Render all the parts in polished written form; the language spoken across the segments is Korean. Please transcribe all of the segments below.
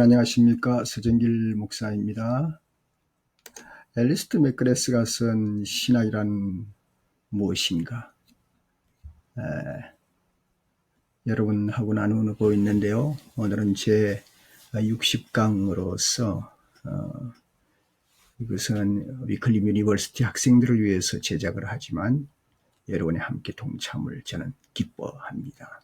안녕하십니까. 서정길 목사입니다. 앨리스트 맥그레스가 쓴 신학이란 무엇인가? 여러분하고 나누고 있는데요. 오늘은 제 60강으로서 이것은 위클리 유니버시티 학생들을 위해서 제작을 하지만 여러분의 함께 동참을 저는 기뻐합니다.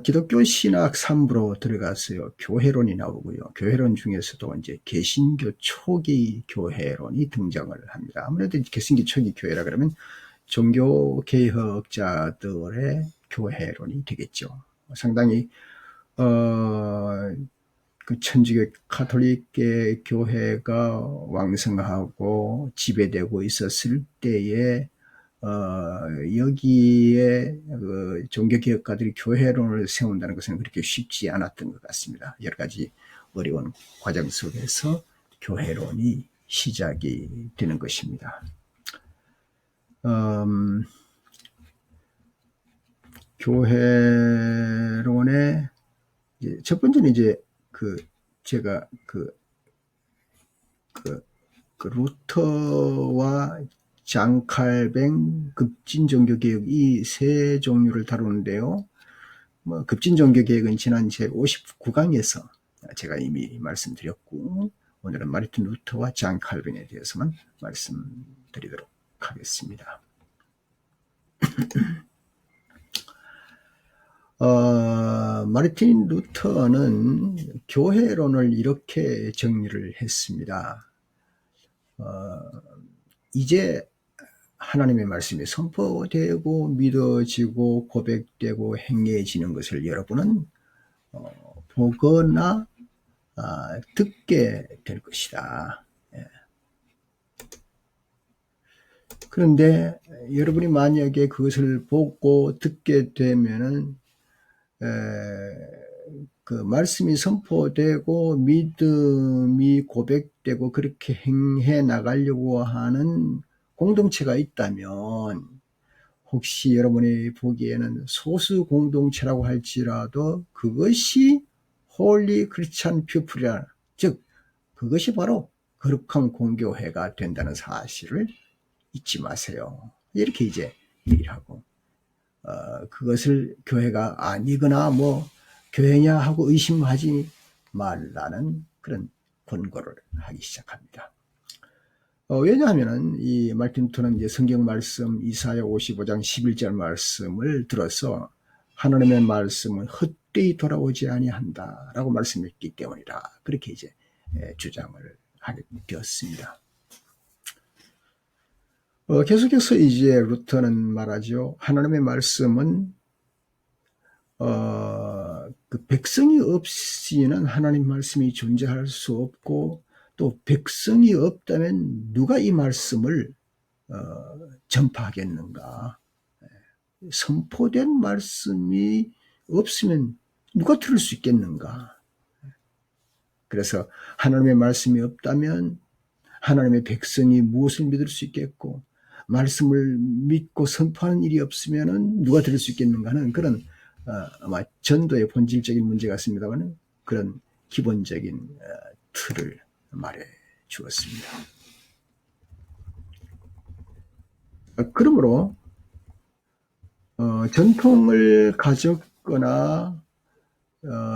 기독교 신학 3부로 들어갔어요. 교회론이 나오고요. 교회론 중에서도 이제 개신교 초기 교회론이 등장을 합니다. 아무래도 개신교 초기 교회라 그러면 종교 개혁자들의 교회론이 되겠죠. 상당히 그 천주교 카톨릭계 교회가 왕성하고 지배되고 있었을 때에 여기에 종교개혁가들이 교회론을 세운다는 것은 그렇게 쉽지 않았던 것 같습니다. 여러 가지 어려운 과정 속에서 교회론이 시작이 되는 것입니다. 교회론의 첫 번째는 이제 제가 루터와 장칼뱅 급진종교개혁 이 세 종류를 다루는데요. 급진종교개혁은 지난 제 59강에서 제가 이미 말씀드렸고 오늘은 마르틴 루터와 장칼뱅에 대해서만 말씀드리도록 하겠습니다. 마르틴 루터는 교회론을 이렇게 정리를 했습니다. 이제 하나님의 말씀이 선포되고 믿어지고 고백되고 행해지는 것을 여러분은 보거나 듣게 될 것이다. 그런데 여러분이 만약에 그것을 보고 듣게 되면은 그 말씀이 선포되고 믿음이 고백되고 그렇게 행해 나가려고 하는 공동체가 있다면 혹시 여러분이 보기에는 소수 공동체라고 할지라도 그것이 홀리 크리스찬 퓨플이라, 즉 그것이 바로 거룩한 공교회가 된다는 사실을 잊지 마세요. 이렇게 이제 얘기를 하고 그것을 교회가 아니거나 교회냐 하고 의심하지 말라는 그런 권고를 하기 시작합니다. 왜냐하면은 이 마르틴 루터는 이제 성경 말씀 이사야 55장 11절 말씀을 들어서 하나님의 말씀은 헛되이 돌아오지 아니한다라고 말씀했기 때문이라 그렇게 이제 주장을 하게 되었습니다. 계속해서 이제 루터는 말하죠. 하나님의 말씀은 그 백성이 없이는 하나님 말씀이 존재할 수 없고 또 백성이 없다면 누가 이 말씀을 전파하겠는가? 선포된 말씀이 없으면 누가 들을 수 있겠는가? 그래서 하나님의 말씀이 없다면 하나님의 백성이 무엇을 믿을 수 있겠고 말씀을 믿고 선포하는 일이 없으면 누가 들을 수 있겠는가 하는 그런 아마 전도의 본질적인 문제 같습니다만 그런 기본적인 틀을 말해 주었습니다. 그러므로 전통을 가졌거나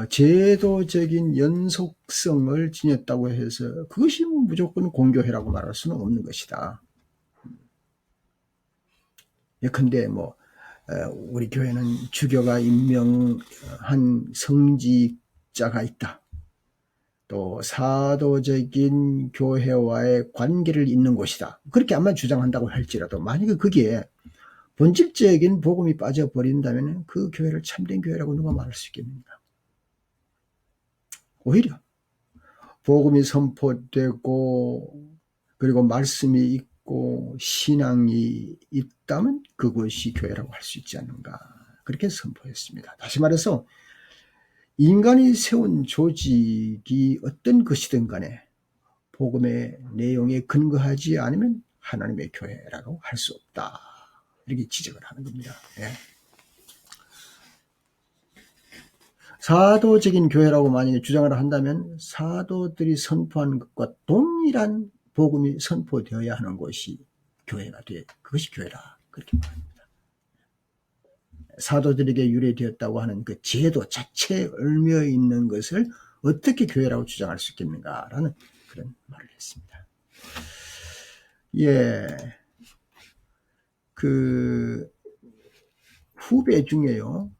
제도적인 연속성을 지녔다고 해서 그것이 무조건 공교회라고 말할 수는 없는 것이다. 예컨대 우리 교회는 주교가 임명한 성직자가 있다. 또 사도적인 교회와의 관계를 잇는 곳이다. 그렇게 아마 주장한다고 할지라도 만약에 그게 본질적인 복음이 빠져버린다면 그 교회를 참된 교회라고 누가 말할 수 있겠는가? 오히려 복음이 선포되고 그리고 말씀이 있고 신앙이 있다면 그것이 교회라고 할 수 있지 않는가? 그렇게 선포했습니다. 다시 말해서 인간이 세운 조직이 어떤 것이든 간에 복음의 내용에 근거하지 않으면 하나님의 교회라고 할 수 없다. 이렇게 지적을 하는 겁니다. 예. 사도적인 교회라고 만약에 주장을 한다면 사도들이 선포한 것과 동일한 복음이 선포되어야 하는 것이 교회가 돼. 그것이 교회라. 그렇게 말합니다. 사도들에게 유래되었다고 하는 그 제도 자체에 얽매여 있는 것을 어떻게 교회라고 주장할 수 있겠는가라는 그런 말을 했습니다. 예. 그 후배 중에요.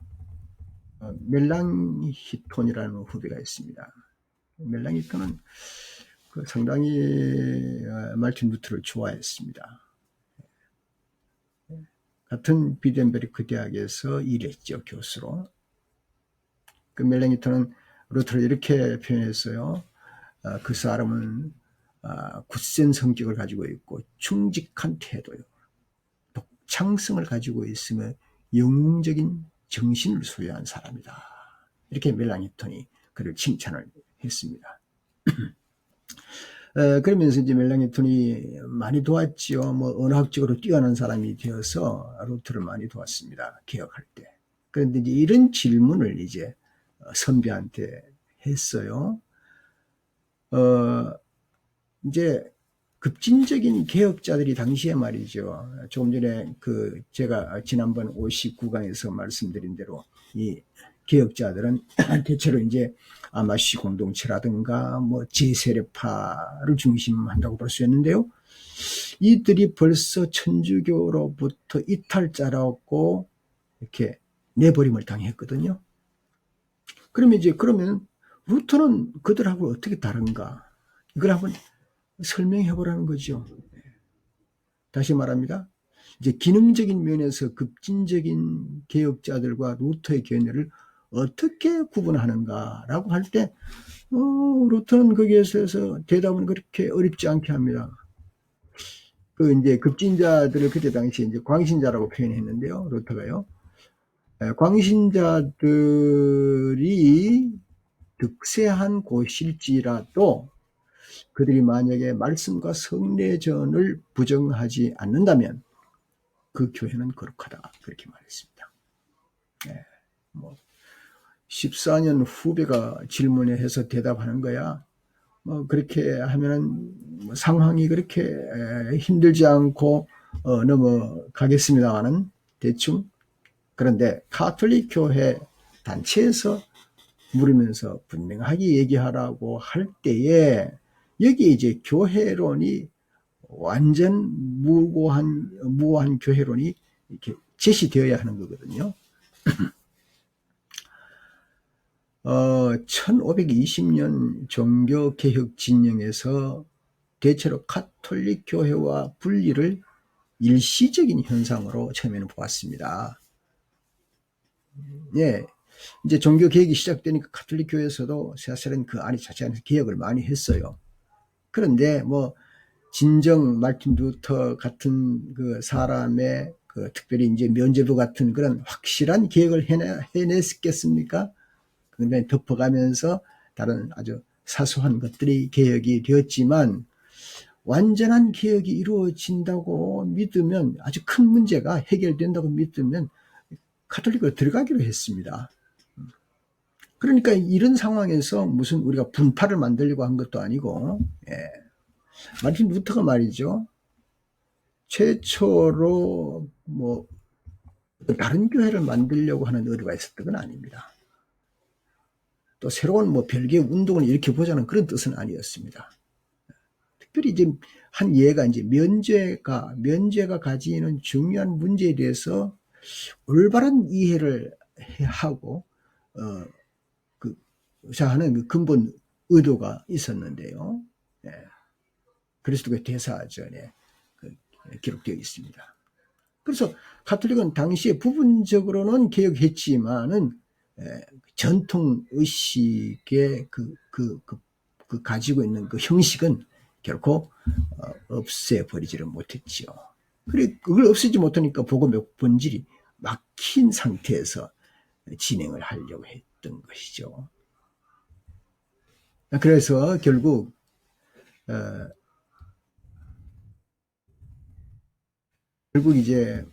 멜랑히톤이라는 후배가 있습니다. 멜랑히톤은 상당히 말틴 루터를 좋아했습니다. 같은 비덴베르크 대학에서 일했죠, 교수로. 그 멜랑히톤은 루터를 이렇게 표현했어요. 그 사람은 굳센 성격을 가지고 있고 충직한 태도요. 독창성을 가지고 있으며 영웅적인 정신을 소유한 사람이다. 이렇게 멜랑히톤이 그를 칭찬을 했습니다. 그러면서 이제 멜랑히톤이 많이 도왔지요. 뭐 언어학적으로 뛰어난 사람이 되어서 루터를 많이 도왔습니다. 개혁할 때. 그런데 이제 이런 질문을 이제 선비한테 했어요. 이제 급진적인 개혁자들이 당시에 말이죠. 조금 전에 제가 지난번 59강에서 말씀드린 대로 이 개혁자들은 대체로 이제 아마시 공동체라든가 뭐 제세례파를 중심한다고 볼 수 있는데요. 이들이 벌써 천주교로부터 이탈자라고 이렇게 내버림을 당했거든요. 그러면 루터는 그들하고 어떻게 다른가? 이걸 한번 설명해 보라는 거죠. 다시 말합니다. 이제 기능적인 면에서 급진적인 개혁자들과 루터의 견해를 어떻게 구분하는가라고 할 때, 루터는 거기에 있어서 대답은 그렇게 어렵지 않게 합니다. 이제 급진자들을 그때 당시에 이제 광신자라고 표현했는데요. 루터가요. 광신자들이 득세한 곳일지라도 그들이 만약에 말씀과 성례전을 부정하지 않는다면 그 교회는 거룩하다. 그렇게 말했습니다. 네, 14년 후배가 질문에 해서 대답하는 거야. 그렇게 하면은 상황이 그렇게 힘들지 않고 넘어가겠습니다만은 대충. 그런데 가톨릭 교회 단체에서 물으면서 분명하게 얘기하라고 할 때에 여기에 이제 교회론이 완전 무고한 교회론이 이렇게 제시되어야 하는 거거든요. 1520년 종교개혁 진영에서 대체로 가톨릭 교회와 분리를 일시적인 현상으로 처음에는 보았습니다. 예. 이제 종교개혁이 시작되니까 가톨릭 교회에서도 사실은 그 안에 자체 안에서 개혁을 많이 했어요. 그런데 진정 마틴 루터 같은 그 사람의 특별히 이제 면죄부 같은 그런 확실한 개혁을 해냈겠습니까? 그다음에 덮어가면서 다른 아주 사소한 것들이 개혁이 되었지만 완전한 개혁이 이루어진다고 믿으면 아주 큰 문제가 해결된다고 믿으면 가톨릭으로 들어가기로 했습니다. 그러니까 이런 상황에서 무슨 우리가 분파를 만들려고 한 것도 아니고, 마틴 루터가 말이죠. 최초로 다른 교회를 만들려고 하는 의도가 있었던 건 아닙니다. 또 새로운 별개의 운동을 일으켜 보자는 그런 뜻은 아니었습니다. 특별히 이제 한 예가 이제 면죄가 가지는 중요한 문제에 대해서 올바른 이해를 하고 하는 그 근본 의도가 있었는데요. 그리스도의 대사전에 기록되어 있습니다. 그래서 가톨릭은 당시에 부분적으로는 개혁했지만은 전통 의식의 가지고 있는 그 형식은 결코 없애버리지를 못했지요. 그걸 없애지 못하니까 복음의 본질이 막힌 상태에서 진행을 하려고 했던 것이죠. 그래서 결국 이제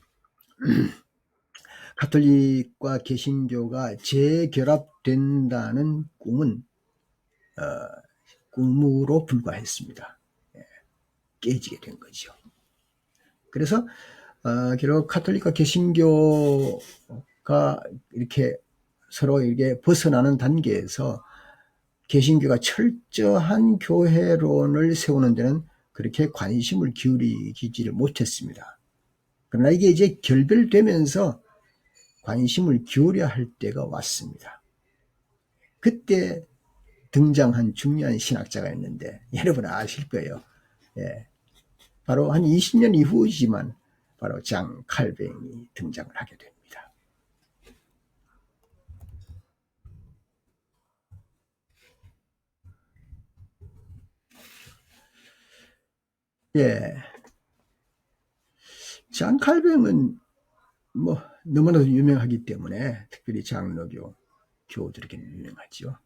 가톨릭과 개신교가 재결합 된다는 꿈은 꿈으로 불과했습니다. 깨지게 된 거죠. 그래서 결국 카톨릭과 개신교가 이렇게 서로 이렇게 벗어나는 단계에서 개신교가 철저한 교회론을 세우는 데는 그렇게 관심을 기울이지를 못했습니다. 그러나 이게 이제 결별되면서 관심을 기울여야 할 때가 왔습니다. 그때 등장한 중요한 신학자가 있는데 여러분 아실 거예요. 예, 바로 한 20년 이후이지만 바로 장 칼뱅이 등장을 하게 됩니다. 예, 장 칼뱅은 뭐 너무나도 유명하기 때문에 특별히 장로교 교우들에게는 유명하죠.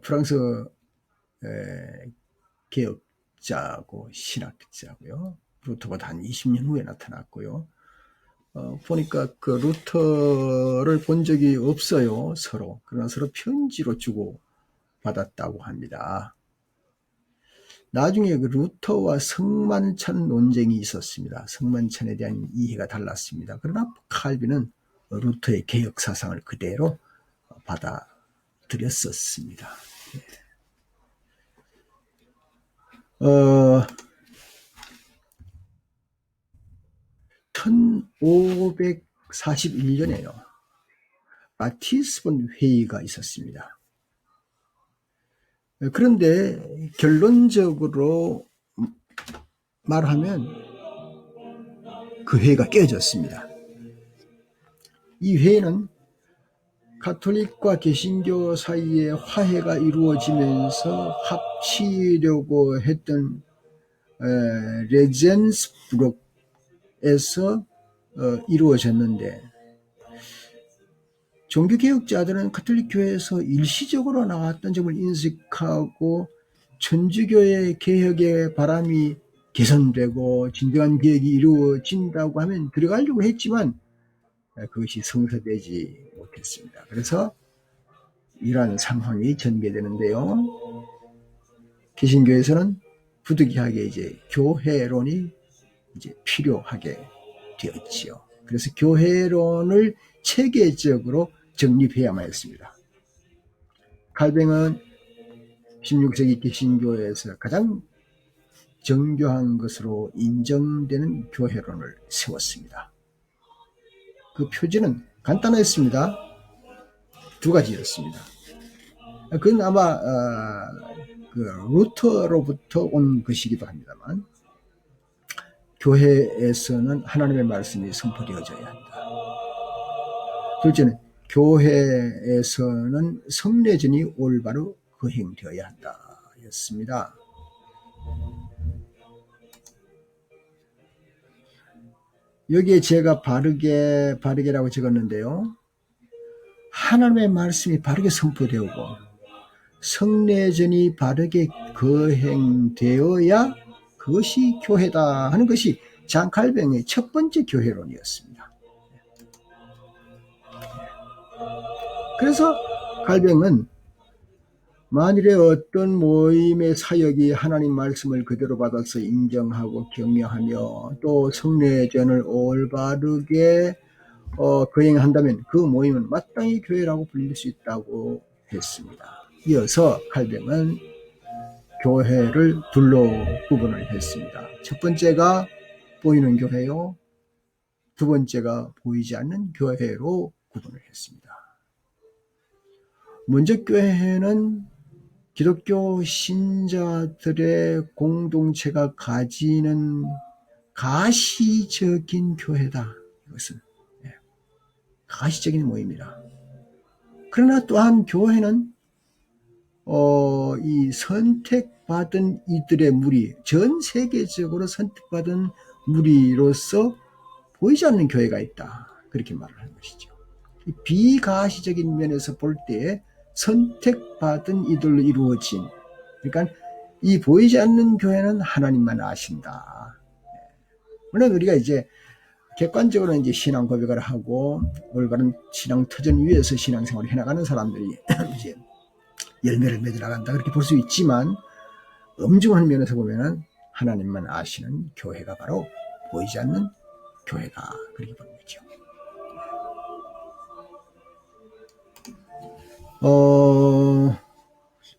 프랑스 개혁자고 신학자고요. 루터보다 한 20년 후에 나타났고요. 보니까 그 루터를 본 적이 없어요. 서로. 그러나 서로 편지로 주고 받았다고 합니다. 나중에 그 루터와 성만찬 논쟁이 있었습니다. 성만찬에 대한 이해가 달랐습니다. 그러나 칼빈은 루터의 개혁 사상을 그대로 받아들였었습니다. 1541년에요. 라티스본 회의가 있었습니다. 그런데 결론적으로 말하면 그 회의가 깨졌습니다. 이 회의는 가톨릭과 개신교 사이에 화해가 이루어지면서 합치려고 했던 레젠스부르크에서 이루어졌는데 종교개혁자들은 가톨릭 교회에서 일시적으로 나왔던 점을 인식하고 천주교의 개혁의 바람이 개선되고 진정한 개혁이 이루어진다고 하면 들어가려고 했지만 그것이 성사되지 못했습니다. 그래서 이러한 상황이 전개되는데요. 개신교에서는 부득이하게 이제 교회론이 이제 필요하게 되었지요. 그래서 교회론을 체계적으로 정립해야만 했습니다. 칼뱅은 16세기 개신교에서 가장 정교한 것으로 인정되는 교회론을 세웠습니다. 그 표지는 간단했습니다. 두 가지였습니다. 그건 아마 그 루터로부터 온 것이기도 합니다만 교회에서는 하나님의 말씀이 선포되어져야 한다. 둘째는 교회에서는 성례전이 올바로 거행되어야 한다 였습니다. 여기에 제가 바르게라고 적었는데요. 하나님의 말씀이 바르게 선포되고 성례전이 바르게 거행되어야 그것이 교회다 하는 것이 장 칼뱅의 첫 번째 교회론이었습니다. 그래서 칼뱅은 만일에 어떤 모임의 사역이 하나님 말씀을 그대로 받아서 인정하고 경영하며 또 성례전을 올바르게 거행한다면 그 모임은 마땅히 교회라고 불릴 수 있다고 했습니다. 이어서 칼뱅은 교회를 둘로 구분을 했습니다. 첫 번째가 보이는 교회요. 두 번째가 보이지 않는 교회로 구분을 했습니다. 먼저 교회는 기독교 신자들의 공동체가 가지는 가시적인 교회다. 이것은 가시적인 모임이다. 그러나 또한 교회는 이 선택받은 이들의 무리, 전 세계적으로 선택받은 무리로서 보이지 않는 교회가 있다. 그렇게 말을 하는 것이죠. 비가시적인 면에서 볼 때 선택받은 이들로 이루어진, 그러니까 이 보이지 않는 교회는 하나님만 아신다. 물론 우리가 이제 객관적으로 이제 신앙 고백을 하고 올바른 신앙 터전 위에서 신앙생활을 해나가는 사람들이 이제 열매를 맺어 나간다 그렇게 볼 수 있지만 엄중한 면에서 보면은 하나님만 아시는 교회가 바로 보이지 않는 교회가 그렇게 보는 거죠.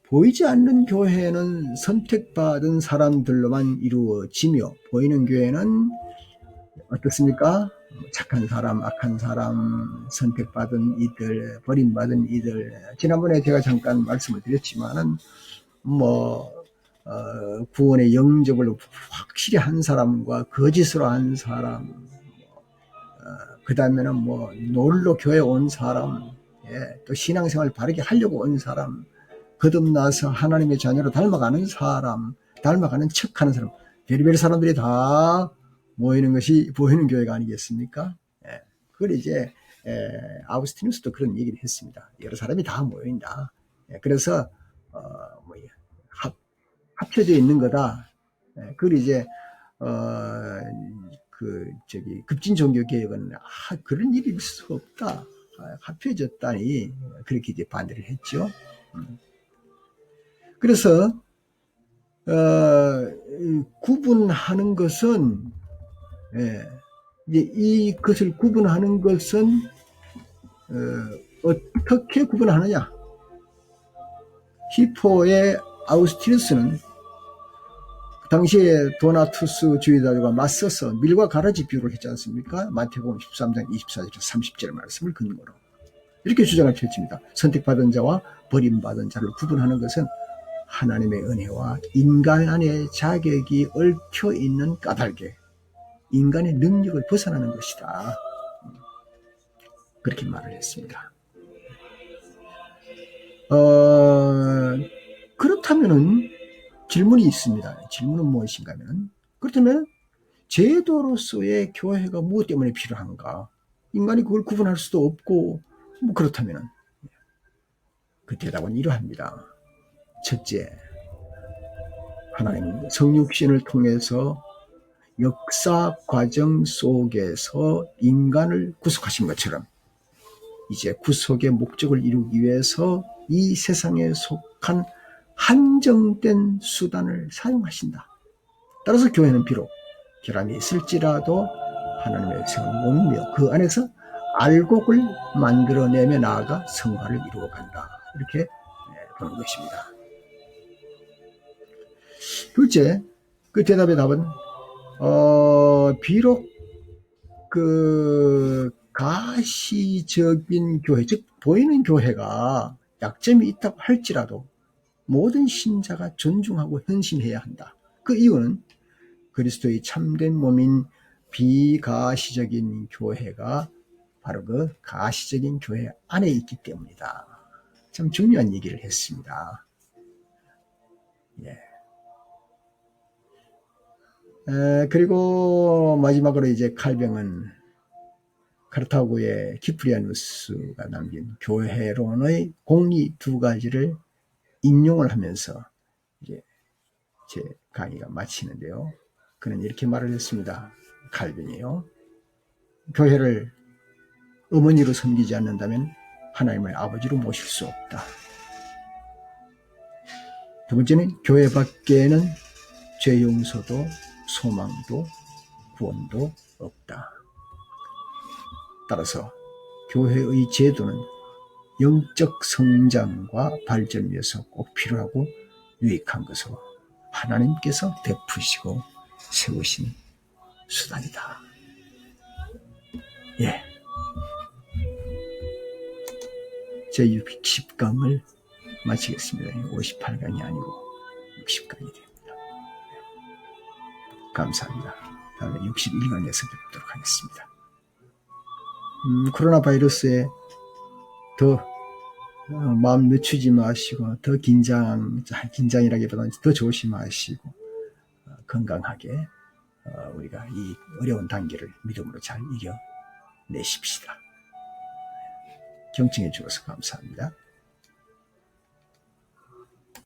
보이지 않는 교회는 선택받은 사람들로만 이루어지며 보이는 교회는 어떻습니까? 착한 사람, 악한 사람, 선택받은 이들, 버림받은 이들. 지난번에 제가 잠깐 말씀을 드렸지만은 구원의 영접을 확실히 한 사람과 거짓으로 한 사람, 그 다음에는 놀러 교회 온 사람, 또 신앙생활 바르게 하려고 온 사람, 거듭나서 하나님의 자녀로 닮아가는 사람, 닮아가는 척하는 사람, 별의별 사람들이 다 모이는 것이 보이는 교회가 아니겠습니까? 그걸 이제 아우구스티누스도 그런 얘기를 했습니다. 여러 사람이 다 모인다. 그래서 합쳐져 있는 거다. 그걸 이제 급진 종교 개혁은 그런 일이 있을 수 없다. 합쳐졌다니 그렇게 이제 반대를 했죠. 그래서 구분하는 것은 이제 이것을 구분하는 것은 어떻게 구분하느냐? 히포의 아우구스티누스는 당시에 도나투스 주의자들과 맞서서 밀과 가라지 비유를 했지 않습니까? 마태복음 13장 24절 30절 말씀을 근거로 이렇게 주장을 펼칩니다. 선택받은 자와 버림받은 자를 구분하는 것은 하나님의 은혜와 인간의 자격이 얽혀 있는 까닭에 인간의 능력을 벗어나는 것이다. 그렇게 말을 했습니다. 그렇다면은 질문이 있습니다. 질문은 무엇인가 하면 그렇다면 제도로서의 교회가 무엇 때문에 필요한가? 인간이 그걸 구분할 수도 없고 그렇다면 그 대답은 이러합니다. 첫째, 하나님은 성육신을 통해서 역사 과정 속에서 인간을 구속하신 것처럼 이제 구속의 목적을 이루기 위해서 이 세상에 속한 한정된 수단을 사용하신다. 따라서 교회는 비록 결함이 있을지라도 하나님의 생을 몸이며 그 안에서 알곡을 만들어내며 나아가 성화를 이루어간다. 이렇게 보는 것입니다. 둘째, 그 대답의 답은 비록 그 가시적인 교회, 즉 보이는 교회가 약점이 있다고 할지라도 모든 신자가 존중하고 헌신해야 한다. 그 이유는 그리스도의 참된 몸인 비가시적인 교회가 바로 그 가시적인 교회 안에 있기 때문이다. 참 중요한 얘기를 했습니다. 그리고 마지막으로 이제 칼뱅은 카르타고의 키프리아누스가 남긴 교회론의 공리 두 가지를 인용을 하면서 이제 제 강의가 마치는데요. 그는 이렇게 말을 했습니다. 칼뱅이요. 교회를 어머니로 섬기지 않는다면 하나님을 아버지로 모실 수 없다. 두 번째는 교회 밖에는 죄 용서도 소망도 구원도 없다. 따라서 교회의 제도는 영적 성장과 발전 위해서 꼭 필요하고 유익한 것으로 하나님께서 베푸시고 세우신 수단이다. 제 60강을 마치겠습니다. 58강이 아니고 60강이 됩니다. 감사합니다. 다음에 61강에서 뵙도록 하겠습니다. 코로나 바이러스에 더 마음 늦추지 마시고 더 긴장이라기보다는 더 조심하시고 건강하게 우리가 이 어려운 단계를 믿음으로 잘 이겨내십시다. 경청해 주셔서 감사합니다.